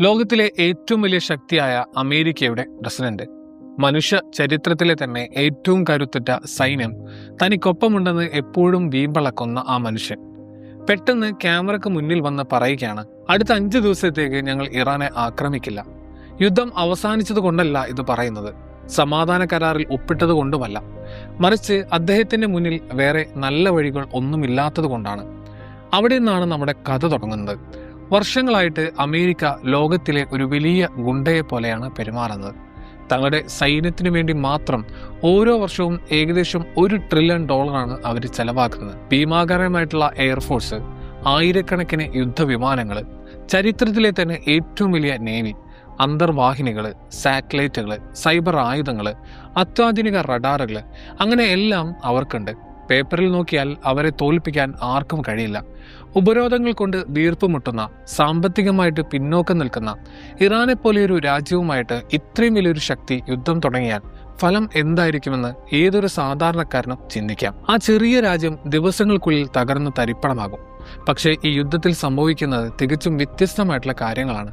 ലോകത്തിലെ ഏറ്റവും വലിയ ശക്തിയായ അമേരിക്കയുടെ പ്രസിഡന്റ്, മനുഷ്യ ചരിത്രത്തിലെ തന്നെ ഏറ്റവും കരുത്തുറ്റ സൈന്യം തനിക്കൊപ്പമുണ്ടെന്ന് എപ്പോഴും വീമ്പളക്കുന്ന ആ മനുഷ്യൻ പെട്ടെന്ന് ക്യാമറയ്ക്ക് മുന്നിൽ വന്ന് പറയുകയാണ്, അടുത്ത 5 ദിവസത്തേക്ക് ഞങ്ങൾ ഇറാനെ ആക്രമിക്കില്ല. യുദ്ധം അവസാനിച്ചത് കൊണ്ടല്ല ഇത് പറയുന്നത്, സമാധാന കരാറിൽ ഒപ്പിട്ടത് കൊണ്ടുമല്ല, മറിച്ച് അദ്ദേഹത്തിന്റെ മുന്നിൽ വേറെ നല്ല വഴികൾ ഒന്നുമില്ലാത്തത് കൊണ്ടാണ്. അവിടെ നിന്നാണ് നമ്മുടെ കഥ തുടങ്ങുന്നത്. വർഷങ്ങളായിട്ട് അമേരിക്ക ലോകത്തിലെ ഒരു വലിയ ഗുണ്ടയെ പോലെയാണ് പെരുമാറുന്നത്. തങ്ങളുടെ സൈന്യത്തിനു വേണ്ടി മാത്രം ഓരോ വർഷവും ഏകദേശം $1 ട്രില്യൺ അവർ ചെലവാക്കുന്നത്. ഭീമാകാരമായിട്ടുള്ള എയർഫോഴ്സ്, ആയിരക്കണക്കിന് യുദ്ധവിമാനങ്ങൾ, ചരിത്രത്തിലെ തന്നെ ഏറ്റവും വലിയ നേവി, അന്തർവാഹിനികൾ, സാറ്റലൈറ്റുകൾ, സൈബർ ആയുധങ്ങൾ, അത്യാധുനിക റഡാറുകൾ, അങ്ങനെ എല്ലാം അവർക്കുണ്ട്. പേപ്പറിൽ നോക്കിയാൽ അവരെ തോൽപ്പിക്കാൻ ആർക്കും കഴിയില്ല. ഉപരോധങ്ങൾ കൊണ്ട് വീർപ്പുമുട്ടുന്ന, സാമ്പത്തികമായിട്ട് പിന്നോക്കം നിൽക്കുന്ന ഇറാനെ പോലെയൊരു രാജ്യവുമായിട്ട് ഇത്രയും വലിയൊരു ശക്തി യുദ്ധം തുടങ്ങിയാൽ ഫലം എന്തായിരിക്കുമെന്ന് ഏതൊരു സാധാരണക്കാരനും ചിന്തിക്കാം. ആ ചെറിയ രാജ്യം ദിവസങ്ങൾക്കുള്ളിൽ തകർന്ന് തരിപ്പണമാകും. പക്ഷേ ഈ യുദ്ധത്തിൽ സംഭവിക്കുന്നത് തികച്ചും വ്യത്യസ്തമായിട്ടുള്ള കാര്യങ്ങളാണ്.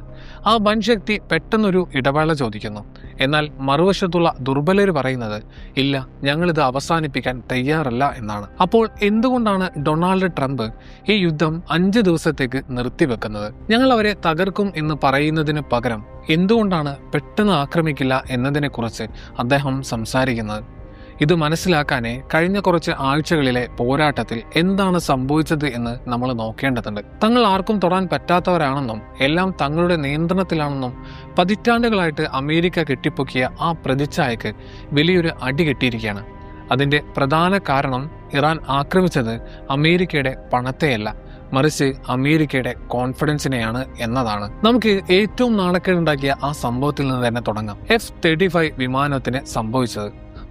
ആ വൻശക്തി പെട്ടെന്നൊരു ഇടവേള ചോദിക്കുന്നു. എന്നാൽ മറുവശത്തുള്ള ദുർബലർ പറയുന്നത്, ഇല്ല, ഞങ്ങളിത് അവസാനിപ്പിക്കാൻ തയ്യാറല്ല എന്നാണ്. അപ്പോൾ എന്തുകൊണ്ടാണ് ഡൊണാൾഡ് ട്രംപ് ഈ യുദ്ധം 5 ദിവസത്തേക്ക് നിർത്തിവെക്കുന്നത്? ഞങ്ങൾ അവരെ തകർക്കും എന്ന് പറയുന്നതിന് പകരം എന്തുകൊണ്ടാണ് പെട്ടെന്ന് ആക്രമിക്കില്ല എന്നതിനെക്കുറിച്ച് അദ്ദേഹം സംസാരിക്കുന്നത്? ഇത് മനസ്സിലാക്കാനേ കഴിഞ്ഞ കുറച്ച് ആഴ്ചകളിലെ പോരാട്ടത്തിൽ എന്താണ് സംഭവിച്ചത് എന്ന് നമ്മൾ നോക്കേണ്ടതുണ്ട്. തങ്ങൾ ആർക്കും തൊടാൻ പറ്റാത്തവരാണെന്നും എല്ലാം തങ്ങളുടെ നിയന്ത്രണത്തിലാണെന്നും പതിറ്റാണ്ടുകളായിട്ട് അമേരിക്ക കെട്ടിപ്പൊക്കിയ ആ പ്രതിച്ഛായക്ക് വലിയൊരു അടി കെട്ടിയിരിക്കുകയാണ്. അതിന്റെ പ്രധാന കാരണം ഇറാൻ ആക്രമിച്ചത് അമേരിക്കയുടെ പണത്തെയല്ല, മറിച്ച് അമേരിക്കയുടെ കോൺഫിഡൻസിനെയാണ് എന്നതാണ്. നമുക്ക് ഏറ്റവും നാണക്കേടുണ്ടാക്കിയ ആ സംഭവത്തിൽ നിന്ന് തന്നെ തുടങ്ങാം. F-35 വിമാനത്തിന് സംഭവിച്ചത്.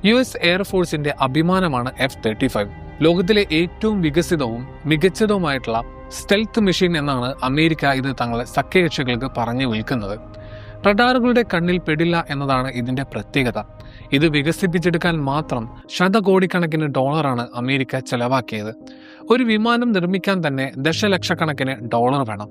US എയർഫോഴ്സിന്റെ അഭിമാനമാണ് F-35. ലോകത്തിലെ ഏറ്റവും വികസിതവും മികച്ചതുമായിട്ടുള്ള സ്റ്റെൽത്ത് മെഷീൻ എന്നാണ് അമേരിക്ക ഇത് തങ്ങളെ സഖ്യകക്ഷികൾക്ക് പറഞ്ഞു വിൽക്കുന്നത്. റഡാറുകളുടെ കണ്ണിൽ പെടില്ല എന്നതാണ് ഇതിന്റെ പ്രത്യേകത. ഇത് വികസിപ്പിച്ചെടുക്കാൻ മാത്രം ശതകോടിക്കണക്കിന് ഡോളറാണ് അമേരിക്ക ചെലവാക്കിയത്. ഒരു വിമാനം നിർമ്മിക്കാൻ തന്നെ ദശലക്ഷക്കണക്കിന് ഡോളർ വേണം.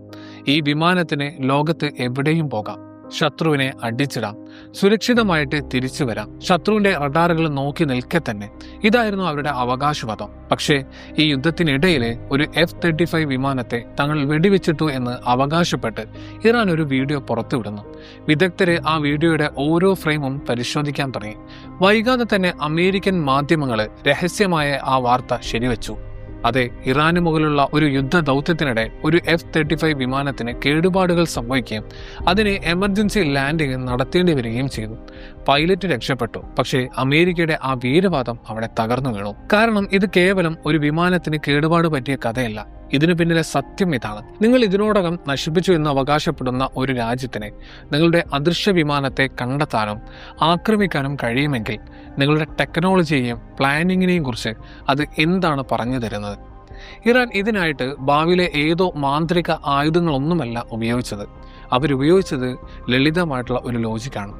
ഈ വിമാനത്തിന് ലോകത്ത് എവിടെയും പോകാം, ശത്രുവിനെ അടിച്ചിടാം, സുരക്ഷിതമായിട്ട് തിരിച്ചു വരാം, ശത്രുവിന്റെ റഡാറുകൾ നോക്കി നിൽക്കെ തന്നെ. ഇതായിരുന്നു അവരുടെ അവകാശവാദം. പക്ഷേ ഈ യുദ്ധത്തിനിടയിൽ ഒരു F-35 വിമാനത്തെ തങ്ങൾ വെടിവെച്ചിട്ടു എന്ന് അവകാശപ്പെട്ട് ഇറാൻ ഒരു വീഡിയോ പുറത്തുവിടുന്നു. വിദഗ്ധര് ആ വീഡിയോയുടെ ഓരോ ഫ്രെയിമും പരിശോധിക്കാൻ തുടങ്ങി. വൈകാതെ തന്നെ അമേരിക്കൻ മാധ്യമങ്ങൾ രഹസ്യമായ ആ വാർത്ത ശരിവെച്ചു. അതെ, ഇറാന് മുകളിലുള്ള ഒരു യുദ്ധ ദൗത്യത്തിനിടെ ഒരു F-35 വിമാനത്തിന് കേടുപാടുകൾ സംഭവിക്കുകയും അതിന് എമർജൻസി ലാൻഡിംഗ് നടത്തേണ്ടി വരികയും ചെയ്തു. പൈലറ്റ് രക്ഷപ്പെട്ടു. പക്ഷേ അമേരിക്കയുടെ ആ വീരവാദം അവിടെ തകർന്നു വീണു. കാരണം ഇത് കേവലം ഒരു വിമാനത്തിന് കേടുപാട് പറ്റിയ കഥയല്ല. ഇതിനു പിന്നിലെ സത്യം ഇതാണ്. നിങ്ങൾ ഇതിനോടകം നശിപ്പിച്ചു എന്ന് അവകാശപ്പെടുന്ന ഒരു രാജ്യത്തിന് നിങ്ങളുടെ അദൃശ്യ വിമാനത്തെ കണ്ടെത്താനും ആക്രമിക്കാനും കഴിയുമെങ്കിൽ നിങ്ങളുടെ ടെക്നോളജിയെയും പ്ലാനിങ്ങിനെയും കുറിച്ച് അത് എന്താണ് പറഞ്ഞു തരുന്നത്? ഇറാൻ ഇതിനായിട്ട് ഭാവിയിലെ ഏതോ മാന്ത്രിക ആയുധങ്ങളൊന്നുമല്ല ഉപയോഗിച്ചത്. അവരുപയോഗിച്ചത് ലളിതമായിട്ടുള്ള ഒരു ലോജിക്കാണ്.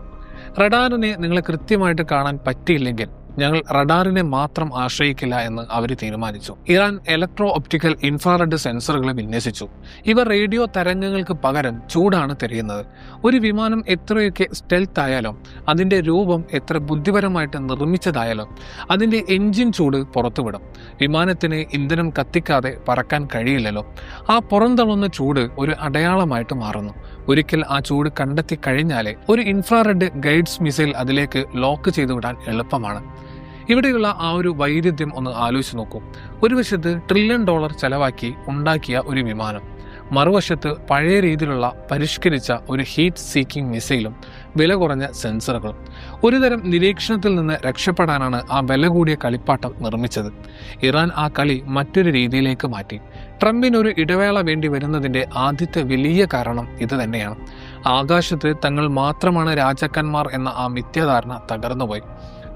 റഡാറിനെ നിങ്ങളെ കൃത്യമായിട്ട് കാണാൻ പറ്റിയില്ലെങ്കിൽ ഞങ്ങൾ റഡാറിനെ മാത്രം ആശ്രയിക്കില്ല എന്ന് അവർ തീരുമാനിച്ചു. ഇറാൻ ഇലക്ട്രോ ഒപ്റ്റിക്കൽ ഇൻഫ്രാറെഡ് സെൻസറുകൾ വിന്യസിച്ചു. ഇവ റേഡിയോ തരംഗങ്ങൾക്ക് പകരം ചൂടാണ് തിരയുന്നത്. ഒരു വിമാനം എത്രയൊക്കെ സ്റ്റെൽത്ത് ആയാലും, അതിന്റെ രൂപം എത്ര ബുദ്ധിപരമായിട്ട് നിർമ്മിച്ചതായാലും അതിന്റെ എൻജിൻ ചൂട് പുറത്തുവിടും. വിമാനത്തിന് ഇന്ധനം കത്തിക്കാതെ പറക്കാൻ കഴിയില്ലല്ലോ. ആ പുറന്തള്ളുന്ന ചൂട് ഒരു അടയാളമായിട്ട് മാറുന്നു. ഒരിക്കൽ ആ ചൂട് കണ്ടെത്തി കഴിഞ്ഞാലേ ഒരു ഇൻഫ്രാറെഡ് ഗൈഡ്സ് മിസൈൽ അതിലേക്ക് ലോക്ക് ചെയ്തു വിടാൻ എളുപ്പമാണ്. ഇവിടെയുള്ള ആ ഒരു വൈരുദ്ധ്യം ഒന്ന് ആലോചിച്ച് നോക്കൂ. ഒരു വശത്ത് $1 ട്രില്യൺ ചെലവാക്കി ഉണ്ടാക്കിയ ഒരു വിമാനം, മറുവശത്ത് പഴയ രീതിയിലുള്ള പരിഷ്കരിച്ച ഒരു ഹീറ്റ് സീക്കിംഗ് മിസൈലും വില കുറഞ്ഞ സെൻസറുകളും. ഒരുതരം നിരീക്ഷണത്തിൽ നിന്ന് രക്ഷപ്പെടാനാണ് ആ വില കൂടിയ കളിപ്പാട്ടം നിർമ്മിച്ചത്. ഇറാൻ ആ കളി മറ്റൊരു രീതിയിലേക്ക് മാറ്റി. ട്രംപിനൊരു ഇടവേള വേണ്ടി വരുന്നതിന്റെ ആദ്യത്തെ വലിയ കാരണം ഇത് തന്നെയാണ്. ആകാശത്ത് തങ്ങൾ മാത്രമാണ് രാജാക്കന്മാർ എന്ന ആ മിഥ്യാധാരണ തകർന്നുപോയി.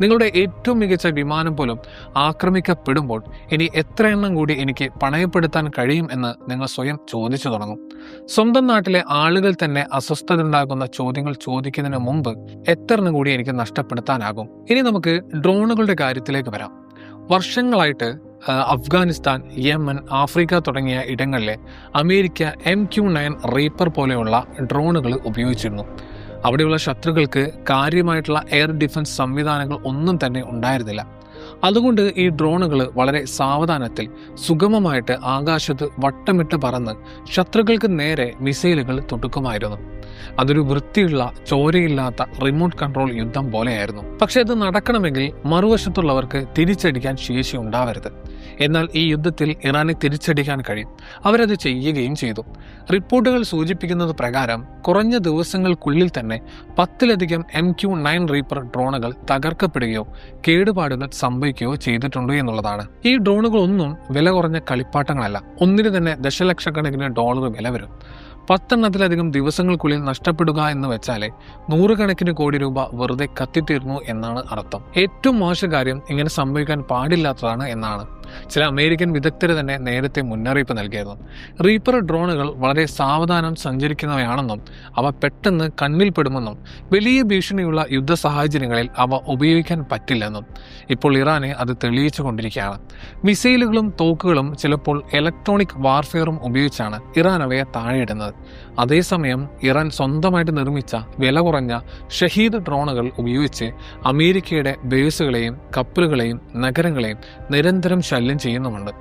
നിങ്ങളുടെ ഏറ്റവും മികച്ച വിമാനം പോലും ആക്രമിക്കപ്പെടുമ്പോൾ ഇനി എത്ര എണ്ണം കൂടി എനിക്ക് പണയപ്പെടുത്താൻ കഴിയും എന്ന് നിങ്ങൾ സ്വയം ചോദിച്ചു തുടങ്ങും. സ്വന്തം നാട്ടിലെ ആളുകൾ തന്നെ അസ്വസ്ഥത ഉണ്ടാകുന്ന ചോദ്യങ്ങൾ ചോദിക്കുന്നതിന് മുമ്പ് എത്ര എണ്ണം കൂടി എനിക്ക് നഷ്ടപ്പെടുത്താനാകും? ഇനി നമുക്ക് ഡ്രോണുകളുടെ കാര്യത്തിലേക്ക് വരാം. വർഷങ്ങളായിട്ട് അഫ്ഗാനിസ്ഥാൻ, യമൻ, ആഫ്രിക്ക തുടങ്ങിയ ഇടങ്ങളിലെ അമേരിക്ക MQ-9 റീപ്പർ പോലെയുള്ള ഡ്രോണുകൾ ഉപയോഗിച്ചിരുന്നു. അവിടെയുള്ള ശത്രുക്കൾക്ക് കാര്യമായിട്ടുള്ള എയർ ഡിഫൻസ് സംവിധാനങ്ങൾ ഒന്നും തന്നെ ഉണ്ടായിരുന്നില്ല. അതുകൊണ്ട് ഈ ഡ്രോണുകൾ വളരെ സാവധാനത്തിൽ സുഗമമായിട്ട് ആകാശത്ത് വട്ടമിട്ട് പറന്ന് ശത്രുക്കൾക്ക് നേരെ മിസൈലുകൾ തൊടുക്കുമായിരുന്നു. അതൊരു വൃത്തിയുള്ള, ചോരയില്ലാത്ത റിമോട്ട് കൺട്രോൾ യുദ്ധം പോലെയായിരുന്നു. പക്ഷെ അത് നടക്കണമെങ്കിൽ മറുവശത്തുള്ളവർക്ക് തിരിച്ചടിക്കാൻ ശേഷി ഉണ്ടാവരുത്. എന്നാൽ ഈ യുദ്ധത്തിൽ ഇറാനെ തിരിച്ചടിക്കാൻ കഴിയും. അവരത് ചെയ്യുകയും ചെയ്തു. റിപ്പോർട്ടുകൾ സൂചിപ്പിക്കുന്നത് പ്രകാരം കുറഞ്ഞ ദിവസങ്ങൾക്കുള്ളിൽ തന്നെ 10ലധികം MQ-9 റീപ്പർ ഡ്രോണുകൾ തകർക്കപ്പെടുകയോ കേടുപാടുകൾ സംഭവിക്കുകയോ ചെയ്തിട്ടുണ്ട് എന്നുള്ളതാണ്. ഈ ഡ്രോണുകളൊന്നും വില കുറഞ്ഞ കളിപ്പാട്ടങ്ങളല്ല. ഒന്നിന് തന്നെ ദശലക്ഷക്കണക്കിന് ഡോളർ വില വരും. 10 ദിവസങ്ങൾക്കുള്ളിൽ നഷ്ടപ്പെടുക എന്ന് വെച്ചാൽ 100 കണക്കിന് കോടി രൂപ വെറുതെ കത്തിത്തീർന്നു എന്നാണ് അർത്ഥം. ഏറ്റവും മോശം കാര്യം ഇങ്ങനെ സംഭവിക്കാൻ പാടില്ലാത്തതാണ് എന്നാണ് ചില അമേരിക്കൻ വിദഗ്ധർ തന്നെ നേരത്തെ മുന്നറിയിപ്പ് നൽകിയിരുന്നു. റീപ്പർ ഡ്രോണുകൾ വളരെ സാവധാനം സഞ്ചരിക്കുന്നവയാണെന്നും അവ പെട്ടെന്ന് കണ്ണിൽപ്പെടുമെന്നും വലിയ ഭീഷണിയുള്ള യുദ്ധ സാഹചര്യങ്ങളിൽ അവ ഉപയോഗിക്കാൻ പറ്റില്ലെന്നും ഇപ്പോൾ ഇറാനെ അത് തെളിയിച്ചു കൊണ്ടിരിക്കുകയാണ്. മിസൈലുകളും തോക്കുകളും ചിലപ്പോൾ ഇലക്ട്രോണിക് വാർഫെയറും ഉപയോഗിച്ചാണ് ഇറാൻ അവയെ താഴെയിടുന്നത്. അതേസമയം ഇറാൻ സ്വന്തമായിട്ട് നിർമ്മിച്ച വില കുറഞ്ഞ ഷഹീദ് ഡ്രോണുകൾ ഉപയോഗിച്ച് അമേരിക്കയുടെ ബേസുകളെയും കപ്പലുകളെയും നഗരങ്ങളെയും നിരന്തരം ശല്യം ചെയ്യുന്നുമുണ്ട്.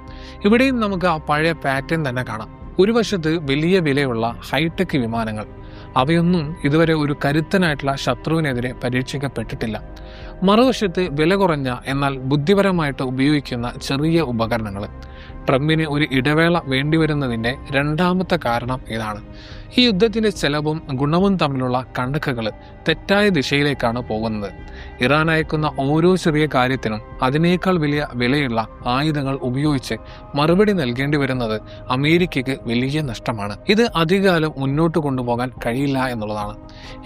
ഇവിടെയും നമുക്ക് ആ പഴയ പാറ്റേൺ തന്നെ കാണാം. ഒരു വശത്ത് വലിയ വിലയുള്ള ഹൈടെക് വിമാനങ്ങൾ, അവയൊന്നും ഇതുവരെ ഒരു കരുത്തനായിട്ടുള്ള ശത്രുവിനെതിരെ പരീക്ഷിക്കപ്പെട്ടിട്ടില്ല. മറുവശത്ത് വില കുറഞ്ഞ എന്നാൽ ബുദ്ധിപരമായിട്ട് ഉപയോഗിക്കുന്ന ചെറിയ ഉപകരണങ്ങൾ. ട്രംപിന് ഒരു ഇടവേള വേണ്ടിവരുന്നതിൻ്റെ രണ്ടാമത്തെ കാരണം ഇതാണ്. ഈ യുദ്ധത്തിൻ്റെ ചെലവും ഗുണവും തമ്മിലുള്ള കണക്കുകൾ തെറ്റായ ദിശയിലേക്കാണ് പോകുന്നത്. ഇറാൻ അയക്കുന്ന ഓരോ ചെറിയ കാര്യത്തിനും അതിനേക്കാൾ വലിയ വിലയുള്ള ആയുധങ്ങൾ ഉപയോഗിച്ച് മറുപടി നൽകേണ്ടി വരുന്നത് അമേരിക്കയ്ക്ക് വലിയ നഷ്ടമാണ്. ഇത് അധികകാലം മുന്നോട്ട് കൊണ്ടുപോകാൻ കഴിയില്ല എന്നുള്ളതാണ്.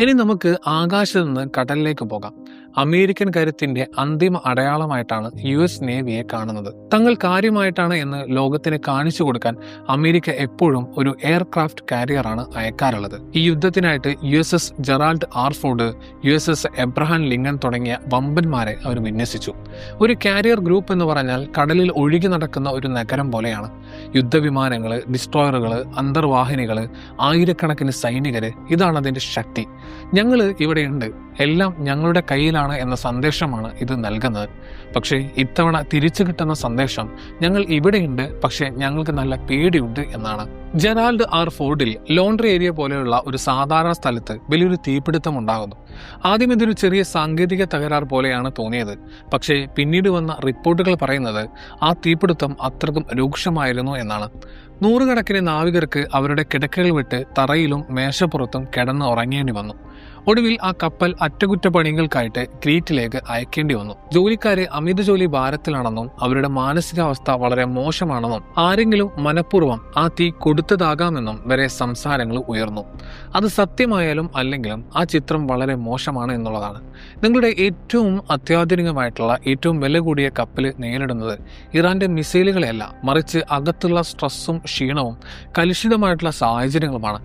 ഇനി നമുക്ക് ആകാശത്ത് നിന്ന് കടലിലേക്ക് പോകാം. അമേരിക്കൻ കരുത്തിന്റെ അന്തിമ അടയാളമായിട്ടാണ് US നേവിയെ കാണുന്നത്. തങ്ങൾ കാര്യമായിട്ടാണ് എന്ന് ലോകത്തിന് കാണിച്ചു കൊടുക്കാൻ അമേരിക്ക എപ്പോഴും ഒരു എയർക്രാഫ്റ്റ് കാരിയറാണ് അയക്കാറുള്ളത്. ഈ യുദ്ധത്തിനായിട്ട് USS Gerald R Ford, USS Abraham Lincoln തുടങ്ങിയ വമ്പന്മാരെ അവർ വിന്യസിച്ചു. ഒരു കാരിയർ ഗ്രൂപ്പ് എന്ന് പറഞ്ഞാൽ കടലിൽ ഒഴുകി നടക്കുന്ന ഒരു നഗരം പോലെയാണ്. യുദ്ധവിമാനങ്ങൾ, ഡിസ്ട്രോയറുകൾ, അന്തർവാഹിനികൾ, ആയിരക്കണക്കിന് സൈനികര്, ഇതാണ് അതിന്റെ ശക്തി. ഞങ്ങൾ ഇവിടെയുണ്ട്, എല്ലാം ഞങ്ങളുടെ കയ്യിലാണ് എന്ന സന്ദേശമാണ് ഇത് നൽകുന്നത്. പക്ഷേ ഇത്തവണ തിരിച്ചു കിട്ടുന്ന സന്ദേശം ഞങ്ങൾ ഇവിടെയുണ്ട്, പക്ഷേ ഞങ്ങൾക്ക് നല്ല പേടിയുണ്ട് എന്നാണ്. ജെറാൾഡ് ആർ ഫോർഡിൽ ലോണ്ടറി ഏരിയ പോലെയുള്ള ഒരു സാധാരണ സ്ഥലത്ത് വലിയൊരു തീപിടുത്തം ഉണ്ടാകുന്നു. ആദ്യം ഇതൊരു ചെറിയ സാങ്കേതിക തകരാർ പോലെയാണ് തോന്നിയത്. പക്ഷേ പിന്നീട് വന്ന റിപ്പോർട്ടുകൾ പറയുന്നത് ആ തീപിടുത്തം അത്രക്കും രൂക്ഷമായിരുന്നു എന്നാണ്. 100 കണക്കിന് നാവികർക്ക് അവരുടെ കിടക്കകൾ വിട്ട് തറയിലും മേശപ്പുറത്തും കിടന്ന് ഉറങ്ങേണ്ടി വന്നു. ഒടുവിൽ ആ കപ്പൽ അറ്റകുറ്റപ്പണികൾക്കായിട്ട് ക്രീറ്റിലേക്ക് അയക്കേണ്ടി വന്നു. ജോലിക്കാരെ അമിത ജോലി ഭാരത്തിലാണെന്നും അവരുടെ മാനസികാവസ്ഥ വളരെ മോശമാണെന്നും ആരെങ്കിലും മനഃപൂർവ്വം ആ തീ കൊടുത്തതാകാമെന്നും വരെ സംസാരങ്ങൾ ഉയർന്നു. അത് സത്യമായാലും അല്ലെങ്കിലും ആ ചിത്രം വളരെ മോശമാണ് എന്നുള്ളതാണ്. നിങ്ങളുടെ ഏറ്റവും അത്യാധുനികമായിട്ടുള്ള ഏറ്റവും വില കൂടിയ കപ്പൽ നേരിടുന്നത് ഇറാന്റെ മിസൈലുകളെയല്ല, മറിച്ച് അകത്തുള്ള സ്ട്രെസ്സും ക്ഷീണവും കലുഷിതമായിട്ടുള്ള സാഹചര്യങ്ങളുമാണ്.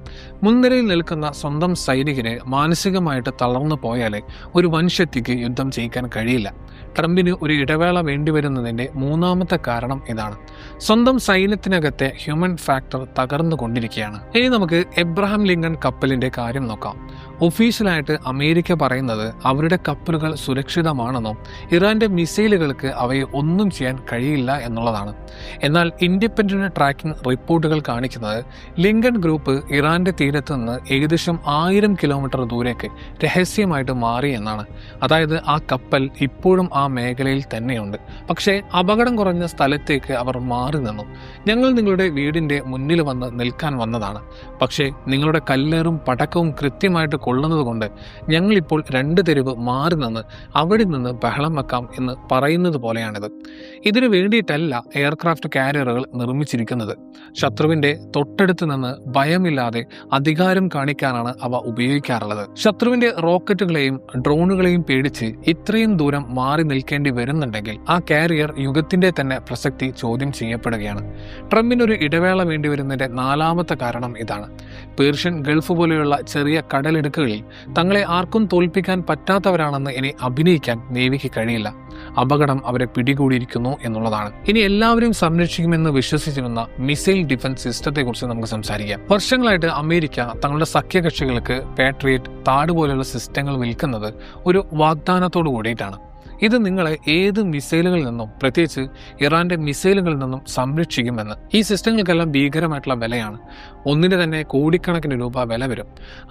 മുൻനിരയിൽ നിൽക്കുന്ന സ്വന്തം സൈനികരെ മാനസികമായിട്ട് തളർന്നു പോയാലേ ഒരു വൻശക്തിക്ക് യുദ്ധം ജയിക്കാൻ കഴിയില്ല. ട്രംപിന് ഒരു ഇടവേള വേണ്ടിവരുന്നതിൻ്റെ മൂന്നാമത്തെ കാരണം ഇതാണ്. സ്വന്തം സൈന്യത്തിനകത്തെ ഹ്യൂമൻ ഫാക്ടർ തകർന്നുകൊണ്ടിരിക്കുകയാണ്. ഇനി നമുക്ക് എബ്രഹാം ലിങ്കൺ കപ്പലിന്റെ കാര്യം നോക്കാം. ഒഫീഷ്യലായിട്ട് അമേരിക്ക പറയുന്നത് അവരുടെ കപ്പലുകൾ സുരക്ഷിതമാണെന്നും ഇറാന്റെ മിസൈലുകൾക്ക് അവയെ ഒന്നും ചെയ്യാൻ കഴിയില്ല എന്നുള്ളതാണ്. എന്നാൽ ഇൻഡിപെൻഡന്റ് ട്രാക്കിംഗ് റിപ്പോർട്ടുകൾ കാണിക്കുന്നത് ലിങ്കൺ ഗ്രൂപ്പ് ഇറാന്റെ തീരത്ത് നിന്ന് ഏകദേശം 1000 കിലോമീറ്റർ ദൂരേക്ക് രഹസ്യമായിട്ട് മാറി എന്നാണ്. അതായത് ആ കപ്പൽ ഇപ്പോഴും ആ മേഖലയിൽ തന്നെയുണ്ട്, പക്ഷേ അപകടം കുറഞ്ഞ സ്ഥലത്തേക്ക് അവർ മാറി നിന്നു. ഞങ്ങൾ നിങ്ങളുടെ വീടിന്റെ മുന്നിൽ വന്ന് നിൽക്കാൻ വന്നതാണ്, പക്ഷേ നിങ്ങളുടെ കല്ലേറും പടക്കവും കൃത്യമായിട്ട് കൊള്ളുന്നത് കൊണ്ട് ഞങ്ങളിപ്പോൾ 2 തെരുവ് മാറി നിന്ന് അവിടെ നിന്ന് ബഹളം വെക്കാം എന്ന് പറയുന്നത് പോലെയാണിത്. ഇതിനു വേണ്ടിയിട്ടല്ല എയർക്രാഫ്റ്റ് കാരിയറുകൾ നിർമ്മിച്ചിരിക്കുന്നത്. ശത്രുവിന്റെ തൊട്ടടുത്ത് നിന്ന് ഭയമില്ലാതെ അധികാരം കാണിക്കാനാണ് അവ ഉപയോഗിക്കാറുള്ളത്. ശത്രുവിന്റെ റോക്കറ്റുകളെയും ഡ്രോണുകളെയും പേടിച്ച് ഇത്രയും ദൂരം മാറി നിൽക്കേണ്ടി വരുന്നുണ്ടെങ്കിൽ ആ കാരിയർ യുഗത്തിന്റെ തന്നെ പ്രസക്തി ചോദ്യം ചെയ്യപ്പെടുകയാണ്. ട്രംപിനൊരു ഇടവേള വേണ്ടിവരുന്നതിന്റെ 4ാമത്തെ കാരണം ഇതാണ്. പേർഷ്യൻ ഗൾഫ് പോലെയുള്ള ചെറിയ കടലിടുക്ക് വാക്കുകളിൽ തങ്ങളെ ആർക്കും തോൽപ്പിക്കാൻ പറ്റാത്തവരാണെന്ന് ഇനി അഭിനയിക്കാൻ നേവിക്ക് കഴിയില്ല. അപകടം അവരെ പിടികൂടിയിരിക്കുന്നു എന്നുള്ളതാണ്. ഇനി എല്ലാവരും സംരക്ഷിക്കുമെന്ന് വിശ്വസിച്ചിരുന്ന മിസൈൽ ഡിഫൻസ് സിസ്റ്റത്തെക്കുറിച്ച് നമുക്ക് സംസാരിക്കാം. വർഷങ്ങളായിട്ട് അമേരിക്ക തങ്ങളുടെ സഖ്യകക്ഷികൾക്ക് പാട്രിയറ്റ്, താഡ് പോലെയുള്ള സിസ്റ്റങ്ങൾ വിൽക്കുന്നത് ഒരു വാഗ്ദാനത്തോടു കൂടിയിട്ടാണ്. ഇത് നിങ്ങളെ ഏത് മിസൈലുകളിൽ നിന്നും, പ്രത്യേകിച്ച് ഇറാന്റെ മിസൈലുകളിൽ നിന്നും സംരക്ഷിക്കുമെന്ന്. ഈ സിസ്റ്റങ്ങൾക്കെല്ലാം ഭീകരമായിട്ടുള്ള വിലയാണ്. ഒന്നിന് തന്നെ കോടിക്കണക്കിന് രൂപ വില വരും.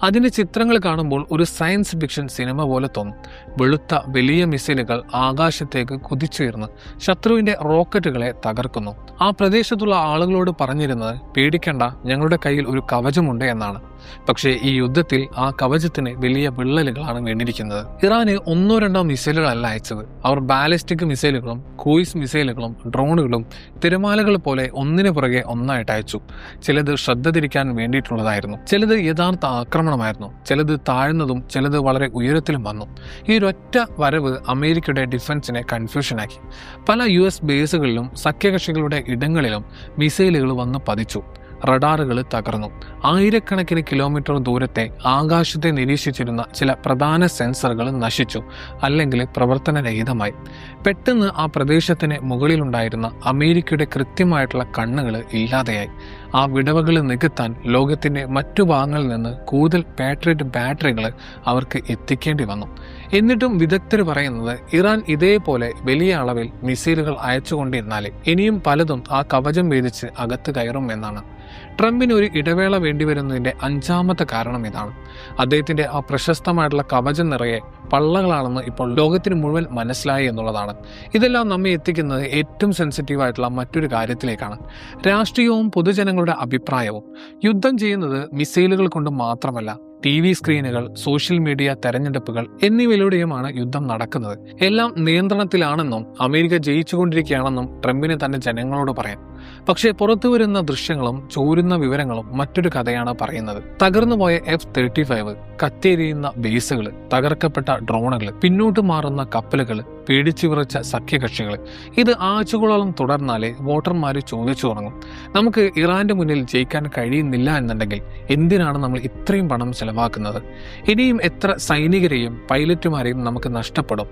അതിന്റെ ചിത്രങ്ങൾ കാണുമ്പോൾ ഒരു സയൻസ് ഫിക്ഷൻ സിനിമ പോലെ തോന്നും. വെളുത്ത വലിയ മിസൈലുകൾ ആകാശത്തേക്ക് കുതിച്ചുയർന്ന് ശത്രുവിന്റെ റോക്കറ്റുകളെ തകർക്കുന്നു. ആ പ്രദേശത്തുള്ള ആളുകളോട് പറഞ്ഞിരുന്നത്, പേടിക്കണ്ട, ഞങ്ങളുടെ കയ്യിൽ ഒരു കവചമുണ്ട് എന്നാണ്. പക്ഷേ ഈ യുദ്ധത്തിൽ ആ കവചത്തിന് വലിയ വിള്ളലുകളാണ് വീണിരിക്കുന്നത്. ഇറാന് 1-2 മിസൈലുകളല്ല അയച്ചത്. അവർ ബാലിസ്റ്റിക് മിസൈലുകളും ക്രൂയിസ് മിസൈലുകളും ഡ്രോണുകളും തിരമാലകൾ പോലെ ഒന്നിനു പുറകെ ഒന്നായിട്ട് അയച്ചു. ചിലത് ശ്രദ്ധ തിരിക്കാൻ വേണ്ടിയിട്ടുള്ളതായിരുന്നു, ചിലത് യഥാർത്ഥ ആക്രമണമായിരുന്നു, ചിലത് താഴ്ന്നതും ചിലത് വളരെ ഉയരത്തിലും വന്നു. ഈ ഒരൊറ്റ വരവ് അമേരിക്കയുടെ ഡിഫൻസിനെ കൺഫ്യൂഷനാക്കി. പല US ബേസുകളിലും സഖ്യകക്ഷികളുടെ ഇടങ്ങളിലും മിസൈലുകൾ വന്ന് പതിച്ചു. റഡാറുകൾ തകർന്നു. ആയിരക്കണക്കിന് കിലോമീറ്റർ ദൂരത്തെ ആകാശത്തെ നിരീക്ഷിച്ചിരുന്ന ചില പ്രധാന സെൻസറുകൾ നശിച്ചു, അല്ലെങ്കിൽ പ്രവർത്തനരഹിതമായി. പെട്ടെന്ന് ആ പ്രദേശത്തിന് മുകളിലുണ്ടായിരുന്ന അമേരിക്കയുടെ കൃത്യമായിട്ടുള്ള കണ്ണുകൾ ഇല്ലാതെയായി. ആ വിടവുകൾ നികത്താൻ ലോകത്തിന്റെ മറ്റു ഭാഗങ്ങളിൽ നിന്ന് കൂടുതൽ പാട്രിയറ്റ് ബാറ്ററികൾ അവർക്ക് എത്തിക്കേണ്ടി വന്നു. എന്നിട്ടും വിദഗ്ധർ പറയുന്നത്, ഇറാൻ ഇതേപോലെ വലിയ അളവിൽ മിസൈലുകൾ അയച്ചുകൊണ്ടിരുന്നാലേ ഇനിയും പലതും ആ കവചം ഭേദിച്ച് അകത്ത് കയറും എന്നാണ്. ട്രംപിന് ഒരു ഇടവേള വേണ്ടിവരുന്നതിന്റെ 5ാമത്തെ കാരണം ഇതാണ്. അദ്ദേഹത്തിന്റെ ആ പ്രശസ്തമായിട്ടുള്ള കവചം നിറയെ പള്ളകളാണെന്ന് ഇപ്പോൾ ലോകത്തിന് മുഴുവൻ മനസ്സിലായി എന്നുള്ളതാണ്. ഇതെല്ലാം നമ്മെ എത്തിക്കുന്നത് ഏറ്റവും സെൻസിറ്റീവായിട്ടുള്ള മറ്റൊരു കാര്യത്തിലേക്കാണ്. രാഷ്ട്രീയവും പൊതുജനങ്ങളുടെ അഭിപ്രായവും. യുദ്ധം ചെയ്യുന്നത് മിസൈലുകൾ കൊണ്ട് മാത്രമല്ല, TV സ്ക്രീനുകൾ, സോഷ്യൽ മീഡിയ, തെരഞ്ഞെടുപ്പുകൾ എന്നിവയിലൂടെയുമാണ് യുദ്ധം നടക്കുന്നത്. എല്ലാം നിയന്ത്രണത്തിലാണെന്നും അമേരിക്ക ജയിച്ചുകൊണ്ടിരിക്കുകയാണെന്നും ട്രംപിന് തന്റെ ജനങ്ങളോട് പറയാം. പക്ഷേ പുറത്തു വരുന്ന ദൃശ്യങ്ങളും ചോരുന്ന വിവരങ്ങളും മറ്റൊരു കഥയാണ് പറയുന്നത്. തകർന്നുപോയ F-35, കത്തിയെരിയുന്ന ബേസുകൾ, തകർക്കപ്പെട്ട ഡ്രോണുകൾ, പിന്നോട്ട് മാറുന്ന കപ്പലുകൾ, പേടിച്ചു വിറച്ച സഖ്യകക്ഷികൾ. ഇത് ആഴ്ചകളോളം തുടർന്നാലേ വോട്ടർമാർ ചോദിച്ചു തുടങ്ങും, നമുക്ക് ഇറാന്റെ മുന്നിൽ ജയിക്കാൻ കഴിയുന്നില്ല എന്നുണ്ടെങ്കിൽ എന്തിനാണ് നമ്മൾ ഇത്രയും പണം ചെലവാക്കുന്നത്? ഇനിയും എത്ര സൈനികരെയും പൈലറ്റുമാരെയും നമുക്ക് നഷ്ടപ്പെടും?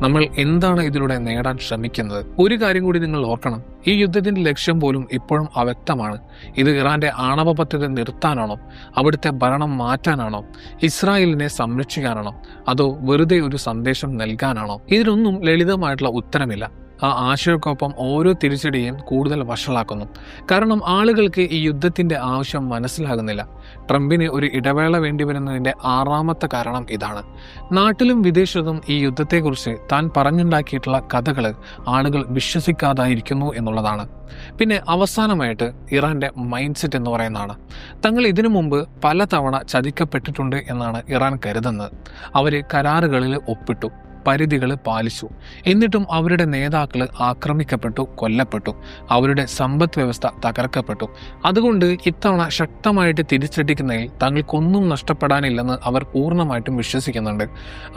നമ്മൾ എന്താണ് ഇതിലൂടെ നേടാൻ ശ്രമിക്കുന്നത്? ഒരു കാര്യം കൂടി നിങ്ങൾ ഓർക്കണം, ഈ യുദ്ധത്തിന്റെ ലക്ഷ്യം പോലും ഇപ്പോഴും അവ്യക്തമാണ്. ഇത് ഇറാന്റെ ആണവ പദ്ധതി നിർത്താനാണോ? അവിടുത്തെ ഭരണം മാറ്റാനാണോ? ഇസ്രായേലിനെ സംരക്ഷിക്കാനാണോ? അതോ വെറുതെ ഒരു സന്ദേശം നൽകാനാണോ? ഇതിനൊന്നും ലളിതമായിട്ടുള്ള ഉത്തരമില്ല. ആ ആശയക്കൊപ്പം ഓരോ തിരിച്ചടിയും കൂടുതൽ വഷളാക്കുന്നു. കാരണം ആളുകൾക്ക് ഈ യുദ്ധത്തിന്റെ ആവശ്യം മനസ്സിലാകുന്നില്ല. ട്രംപിന് ഒരു ഇടവേള വേണ്ടിവരുന്നതിന്റെ 6ാമത്തെ കാരണം ഇതാണ്. നാട്ടിലും വിദേശത്തും ഈ യുദ്ധത്തെക്കുറിച്ച് താൻ പറഞ്ഞുണ്ടാക്കിയിട്ടുള്ള കഥകൾ ആളുകൾ വിശ്വസിക്കാതായിരിക്കുന്നു എന്നുള്ളതാണ്. പിന്നെ അവസാനമായിട്ട് ഇറാന്റെ മൈൻഡ് സെറ്റ് എന്ന് പറയുന്നതാണ്. തങ്ങൾ ഇതിനു മുമ്പ് പലതവണ ചതിക്കപ്പെട്ടിട്ടുണ്ട് എന്നാണ് ഇറാൻ കരുതുന്നത്. അവർ കരാറുകളിൽ ഒപ്പിട്ടു, പരിധികൾ പാലിച്ചു. എന്നിട്ടും അവരുടെ നേതാക്കൾ ആക്രമിക്കപ്പെട്ടു, കൊല്ലപ്പെട്ടു. അവരുടെ സമ്പദ് വ്യവസ്ഥ തകർക്കപ്പെട്ടു. അതുകൊണ്ട് ഇത്തവണ ശക്തമായിട്ട് തിരിച്ചടിക്കുന്നതിൽ തങ്ങൾക്കൊന്നും നഷ്ടപ്പെടാനില്ലെന്ന് അവർ പൂർണ്ണമായിട്ടും വിശ്വസിക്കുന്നുണ്ട്.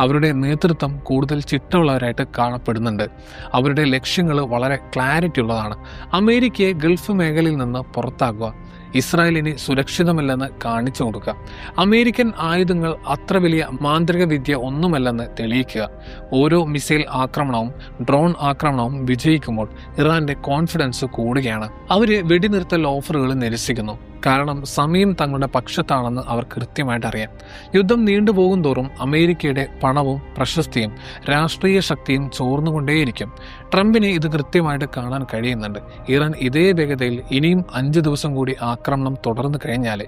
അവരുടെ നേതൃത്വം കൂടുതൽ ചിട്ടയുള്ളവരായിട്ട് കാണപ്പെടുന്നുണ്ട്. അവരുടെ ലക്ഷ്യങ്ങൾ വളരെ ക്ലാരിറ്റി ഉള്ളതാണ്. അമേരിക്കയെ ഗൾഫ് മേഖലയിൽ നിന്ന് പുറത്താക്കുക, ഇസ്രായേലിന് സുരക്ഷിതമല്ലെന്ന് കാണിച്ചു കൊടുക്കുക, അമേരിക്കൻ ആയുധങ്ങൾ അത്ര വലിയ മാന്ത്രിക വിദ്യ ഒന്നുമല്ലെന്ന് തെളിയിക്കുക. ഓരോ മിസൈൽ ആക്രമണവും ഡ്രോൺ ആക്രമണവും വിജയിക്കുമ്പോൾ ഇറാന്റെ കോൺഫിഡൻസ് കൂടുകയാണ്. അവര് വെടിനിർത്തൽ ഓഫറുകൾ നിരസിക്കുന്നു. കാരണം സമയം തങ്ങളുടെ പക്ഷത്താണെന്ന് അവർ കൃത്യമായിട്ട് അറിയാം. യുദ്ധം നീണ്ടുപോകും തോറും അമേരിക്കയുടെ പണവും പ്രശസ്തിയും രാഷ്ട്രീയ ശക്തിയും ചോർന്നുകൊണ്ടേയിരിക്കും. ട്രംപിന് ഇത് കൃത്യമായിട്ട് കാണാൻ കഴിയുന്നുണ്ട്. ഇറാൻ ഇതേ വേഗതയിൽ ഇനിയും 5 ദിവസം കൂടി ആക്രമണം തുടർന്നു കഴിഞ്ഞാൽ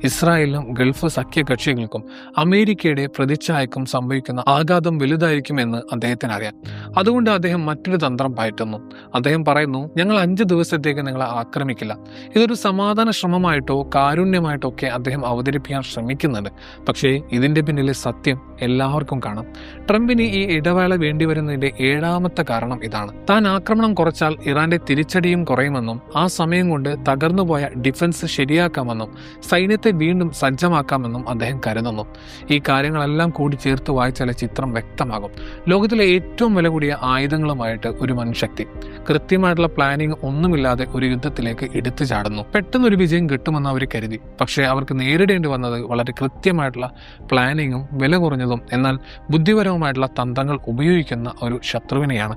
ഇസ്രായേലിനും ഗൾഫ് സഖ്യകക്ഷികൾക്കും അമേരിക്കയുടെ പ്രതിച്ഛായക്കും സംഭവിക്കുന്ന ആഘാതം വലുതായിരിക്കുമെന്ന് അദ്ദേഹത്തിന് അറിയാം. അതുകൊണ്ട് അദ്ദേഹം മറ്റൊരു തന്ത്രം പയറ്റുന്നു. അദ്ദേഹം പറയുന്നു, ഞങ്ങൾ 5 ദിവസത്തേക്ക് നിങ്ങളെ ആക്രമിക്കില്ല. ഇതൊരു സമാധാന ശ്രമമായിട്ടോ കാരുണ്യമായിട്ടോ ഒക്കെ അദ്ദേഹം അവതരിപ്പിക്കാൻ ശ്രമിക്കുന്നുണ്ട്. പക്ഷേ ഇതിന്റെ പിന്നിലെ സത്യം എല്ലാവർക്കും കാണാം. ട്രംപിന് ഈ ഇടവേള വേണ്ടിവരുന്നതിന്റെ 7ാമത്തെ കാരണം ഇതാണ്. താൻ ആക്രമണം കുറച്ചാൽ ഇറാന്റെ തിരിച്ചടിയും കുറയുമെന്നും ആ സമയം കൊണ്ട് തകർന്നുപോയ ഡിഫൻസ് ശരിയാക്കാമെന്നും സൈന്യത്തെ വീണ്ടും സജ്ജമാക്കാമെന്നും അദ്ദേഹം കരുതുന്നു. ഈ കാര്യങ്ങളെല്ലാം കൂടി ചേർത്ത് വായിച്ചാൽ ചിത്രം വ്യക്തമാകും. ലോകത്തിലെ ഏറ്റവും വില കൂടിയ ആയുധങ്ങളുമായിട്ട് ഒരു വൻശക്തി കൃത്യമായിട്ടുള്ള പ്ലാനിങ് ഒന്നുമില്ലാതെ ഒരു യുദ്ധത്തിലേക്ക് എടുത്തു ചാടുന്നു. പെട്ടെന്നൊരു വിജയം കിട്ടുമെന്ന് നേരിടുമെന്ന് അവർ കരുതി. പക്ഷേ അവർക്ക് നേരിടേണ്ടി വന്നത് വളരെ കൃത്യമായിട്ടുള്ള പ്ലാനിങ്ങും വില കുറഞ്ഞതും എന്നാൽ ബുദ്ധിപരവുമായിട്ടുള്ള തന്ത്രങ്ങൾ ഉപയോഗിക്കുന്ന ഒരു ശത്രുവിനെയാണ്.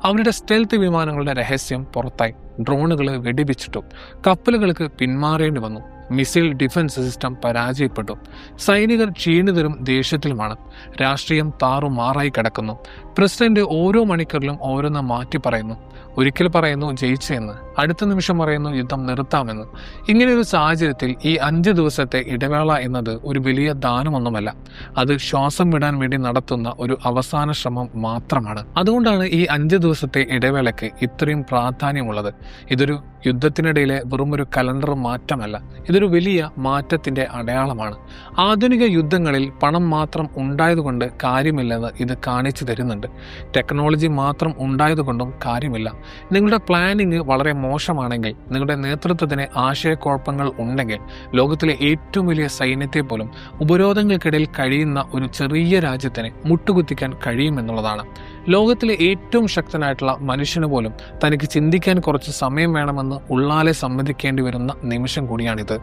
അവരുടെ സ്റ്റെൽത്ത് വിമാനങ്ങളുടെ രഹസ്യം പുറത്തായി. ഡ്രോണുകൾ വെടിവെച്ചിട്ടു. കപ്പലുകൾക്ക് പിന്മാറേണ്ടി വന്നു. മിസൈൽ ഡിഫൻസ് സിസ്റ്റം പരാജയപ്പെട്ടു. സൈനികർ ക്ഷീണിതരും ദേഷ്യത്തിലുമാണ്. രാഷ്ട്രീയം താറുമാറായി കിടക്കുന്നു. പ്രസിഡന്റ് ഓരോ മണിക്കൂറിലും ഓരോന്ന് മാറ്റി പറയുന്നു. ഒരിക്കൽ പറയുന്നു ജയിച്ചെന്ന്, അടുത്ത നിമിഷം പറയുന്നു യുദ്ധം നിർത്താമെന്ന്. ഇങ്ങനെയൊരു സാഹചര്യത്തിൽ ഈ 5 ദിവസത്തെ ഇടവേള എന്നത് ഒരു വലിയ ദാനമൊന്നുമല്ല. അത് ശ്വാസം വിടാൻ വേണ്ടി നടത്തുന്ന ഒരു അവസാന ശ്രമം മാത്രമാണ്. അതുകൊണ്ടാണ് ഈ 5 ദിവസത്തെ ഇടവേളയ്ക്ക് ഇത്രയും പ്രാധാന്യമുള്ളത്. ഇതൊരു യുദ്ധത്തിനിടയിലെ വെറുമൊരു കലണ്ടർ മാറ്റമല്ല, ഇതൊരു വലിയ മാറ്റത്തിന്റെ അടയാളമാണ്. ആധുനിക യുദ്ധങ്ങളിൽ പണം മാത്രം ഉണ്ടായതുകൊണ്ട് കാര്യമില്ലെന്ന് ഇത് കാണിച്ചു തരുന്നുണ്ട്. ടെക്നോളജി മാത്രം ഉണ്ടായതുകൊണ്ടും കാര്യമില്ല. നിങ്ങളുടെ പ്ലാനിങ് വളരെ മോശമാണെങ്കിൽ, നിങ്ങളുടെ നേതൃത്വത്തിന് ആശയക്കുഴപ്പങ്ങൾ ഉണ്ടെങ്കിൽ, ലോകത്തിലെ ഏറ്റവും വലിയ സൈന്യത്തെ പോലും ഉപരോധങ്ങൾക്കിടയിൽ കഴിയുന്ന ഒരു ചെറിയ രാജ്യത്തിന് മുട്ടുകുത്തിക്കാൻ കഴിയുമെന്നുള്ളതാണ്. ലോകത്തിലെ ഏറ്റവും ശക്തനായിട്ടുള്ള മനുഷ്യന് പോലും തനിക്ക് ചിന്തിക്കാൻ കുറച്ച് സമയം വേണമെന്ന് ഉള്ളാലെ സമ്മതിക്കേണ്ടി വരുന്ന നിമിഷം കൂടിയാണിത്.